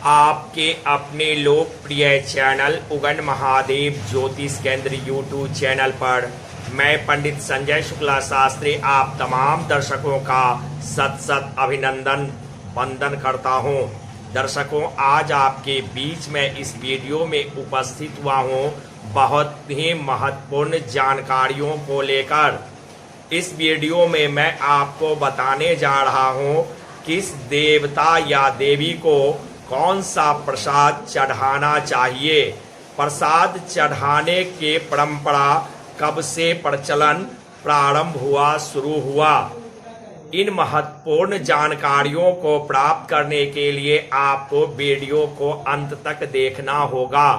आपके अपने लोकप्रिय चैनल उगन महादेव ज्योतिष केंद्र यूट्यूब चैनल पर मैं पंडित संजय शुक्ला शास्त्री आप तमाम दर्शकों का सत सत अभिनंदन वंदन करता हूं। दर्शकों, आज आपके बीच में इस वीडियो में उपस्थित हुआ हूं बहुत ही महत्वपूर्ण जानकारियों को लेकर। इस वीडियो में मैं आपको बताने जा रहा हूं किस देवता या देवी को कौन सा प्रसाद चढ़ाना चाहिए। प्रसाद चढ़ाने के परंपरा कब से प्रचलन प्रारंभ हुआ, शुरू हुआ। इन महत्वपूर्ण जानकारियों को प्राप्त करने के लिए आपको वीडियो को अंत तक देखना होगा।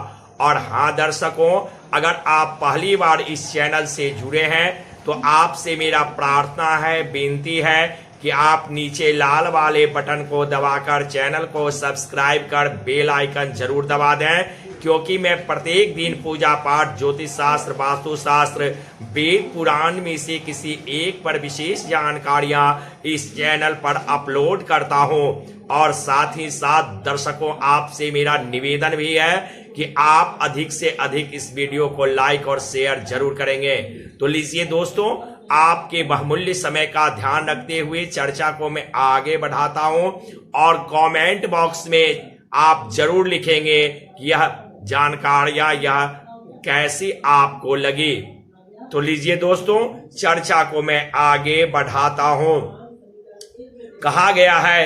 और हाँ दर्शकों, अगर आप पहली बार इस चैनल से जुड़े हैं तो आपसे मेरा प्रार्थना है, बेनती है कि आप नीचे लाल वाले बटन को दबाकर चैनल को सब्सक्राइब कर बेल आइकन जरूर दबा दें, क्योंकि मैं प्रत्येक दिन पूजा पाठ, ज्योतिष शास्त्र, वास्तु शास्त्र, वेद पुराण में से किसी एक पर विशेष जानकारियां इस चैनल पर अपलोड करता हूं। और साथ ही साथ दर्शकों, आपसे मेरा निवेदन भी है कि आप अधिक से अधिक इस वीडियो को लाइक और शेयर जरूर करेंगे। तो लीजिए दोस्तों, आपके बहुमूल्य समय का ध्यान रखते हुए चर्चा को मैं आगे बढ़ाता हूं और कमेंट बॉक्स में आप जरूर लिखेंगे कि यह जानकारियां यह कैसी आपको लगी। तो लीजिए दोस्तों, चर्चा को मैं आगे बढ़ाता हूं। कहा गया है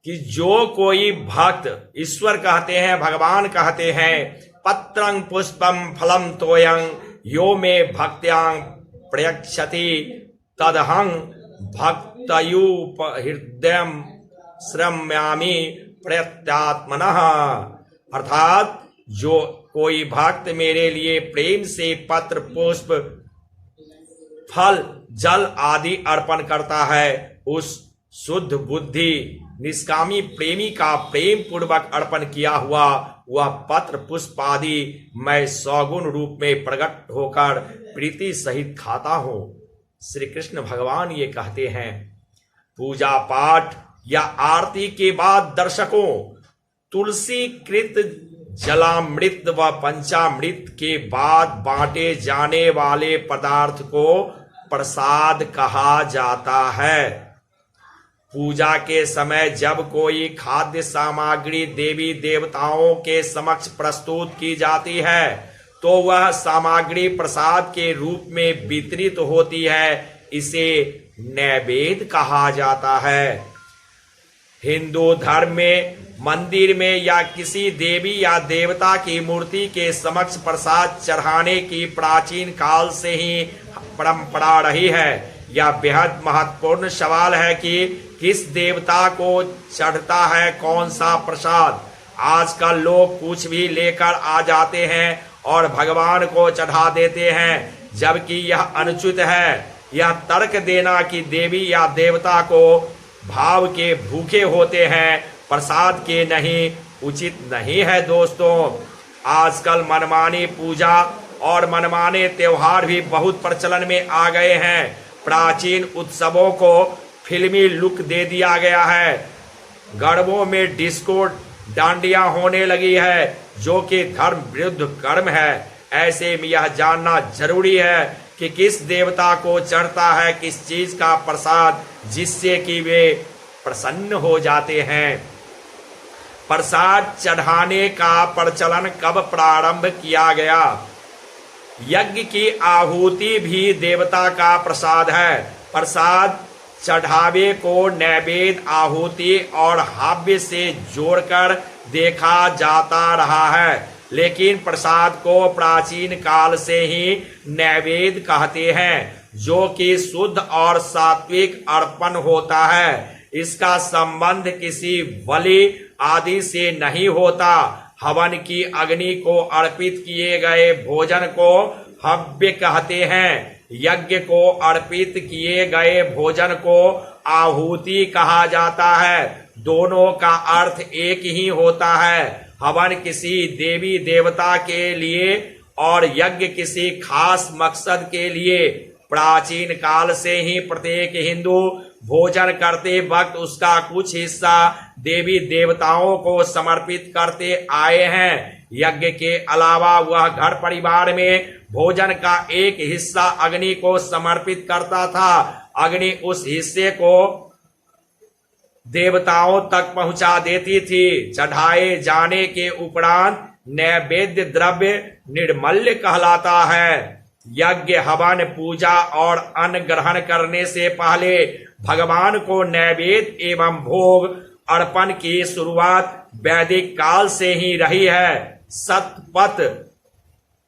कि जो कोई भक्त, ईश्वर कहते हैं, भगवान कहते हैं, पत्रं पुष्पम फलम तोयं यो में भक्त्यां प्रयक्षति तदहं भक्तयूप हृदयं श्रम्यामि प्रयत्नात्मनः। अर्थात जो कोई भक्त मेरे लिए प्रेम से पत्र, पुष्प, फल, जल आदि अर्पण करता है, उस शुद्ध बुद्धि निष्कामी प्रेमी का प्रेम पूर्वक अर्पण किया हुआ वह पत्र पुष्प आदि मैं सौगुण रूप में प्रकट होकर प्रीति सहित खाता हूं। श्री कृष्ण भगवान ये कहते हैं। पूजा पाठ या आरती के बाद दर्शकों, तुलसी कृत जलामृत व पंचामृत के बाद बांटे जाने वाले पदार्थ को प्रसाद कहा जाता है। पूजा के समय जब कोई खाद्य सामग्री देवी देवताओं के समक्ष प्रस्तुत की जाती है तो वह सामग्री प्रसाद के रूप में वितरित होती है। इसे नैवेद्य कहा जाता है। हिंदू धर्म में मंदिर में या किसी देवी या देवता की मूर्ति के समक्ष प्रसाद चढ़ाने की प्राचीन काल से ही परंपरा रही है। यह बेहद महत्वपूर्ण सवाल है कि किस देवता को चढ़ता है कौन सा प्रसाद। आजकल लोग कुछ भी लेकर आ जाते हैं और भगवान को चढ़ा देते हैं, जबकि यह अनुचित है। यह तर्क देना कि देवी या देवता को भाव के भूखे होते हैं, प्रसाद के नहीं, उचित नहीं है। दोस्तों, आजकल मनमानी पूजा और मनमाने त्योहार भी बहुत प्रचलन में आ गए हैं। प्राचीन उत्सवों को फिल्मी लुक दे दिया गया है। गरबों में डिस्को डांडिया होने लगी है, जो कि धर्म विरुद्ध कर्म है। ऐसे में यह जानना जरूरी है कि किस देवता को चढ़ता है किस चीज का प्रसाद, जिससे कि वे प्रसन्न हो जाते हैं। प्रसाद चढ़ाने का प्रचलन कब प्रारंभ किया गया? यज्ञ की आहुति भी देवता का प्रसाद है। प्रसाद चढ़ावे को नैवेद्य, आहुति और हव्य से जोड़कर देखा जाता रहा है, लेकिन प्रसाद को प्राचीन काल से ही नैवेद्य कहते हैं, जो कि शुद्ध और सात्विक अर्पण होता है। इसका संबंध किसी बलि आदि से नहीं होता। हवन की अग्नि को अर्पित किए गए भोजन को हव्य कहते हैं। यज्ञ को अर्पित किए गए भोजन को आहुति कहा जाता है। दोनों का अर्थ एक ही होता है। हवन किसी देवी देवता के लिए और यज्ञ किसी खास मकसद के लिए। प्राचीन काल से ही प्रत्येक हिंदू भोजन करते वक्त उसका कुछ हिस्सा देवी देवताओं को समर्पित करते आए हैं। यज्ञ के अलावा वह घर परिवार में भोजन का एक हिस्सा अग्नि को समर्पित करता था। अग्नि उस हिस्से को देवताओं तक पहुंचा देती थी। चढ़ाए जाने के उपरांत नैवेद्य द्रव्य निर्मल्य कहलाता है। यज्ञ, हवन, पूजा और अन्न ग्रहण करने से पहले भगवान को नैवेद्य एवं भोग अर्पण की शुरुआत वैदिक काल से ही रही है। सतपथ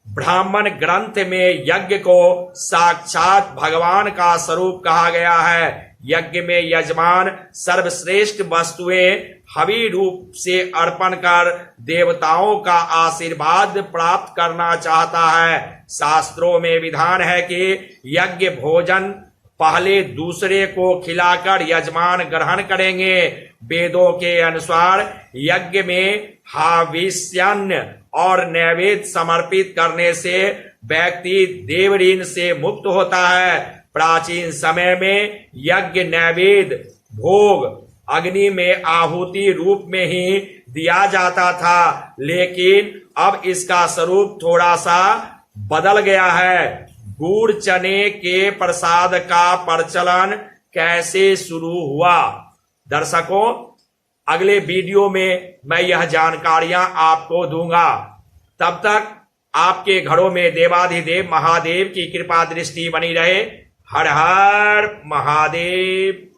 ब्राह्मण ग्रंथ में यज्ञ को साक्षात भगवान का स्वरूप कहा गया है। यज्ञ में यजमान सर्वश्रेष्ठ वस्तुएं हवि रूप से अर्पण कर देवताओं का आशीर्वाद प्राप्त करना चाहता है। शास्त्रों में विधान है कि यज्ञ भोजन पहले दूसरे को खिलाकर यजमान ग्रहण करेंगे। वेदों के अनुसार यज्ञ में हविष्यान्न और नैवेद्य समर्पित करने से व्यक्ति देव ऋण से मुक्त होता है। प्राचीन समय में यज्ञ नैवेद्य भोग अग्नि में आहुति रूप में ही दिया जाता था, लेकिन अब इसका स्वरूप थोड़ा सा बदल गया है। गुड़ चने के प्रसाद का प्रचलन कैसे शुरू हुआ? दर्शकों, अगले वीडियो में मैं यह जानकारियां आपको दूंगा। तब तक आपके घरों में देवाधिदेव महादेव की कृपा दृष्टि बनी रहे। हर हर महादेव।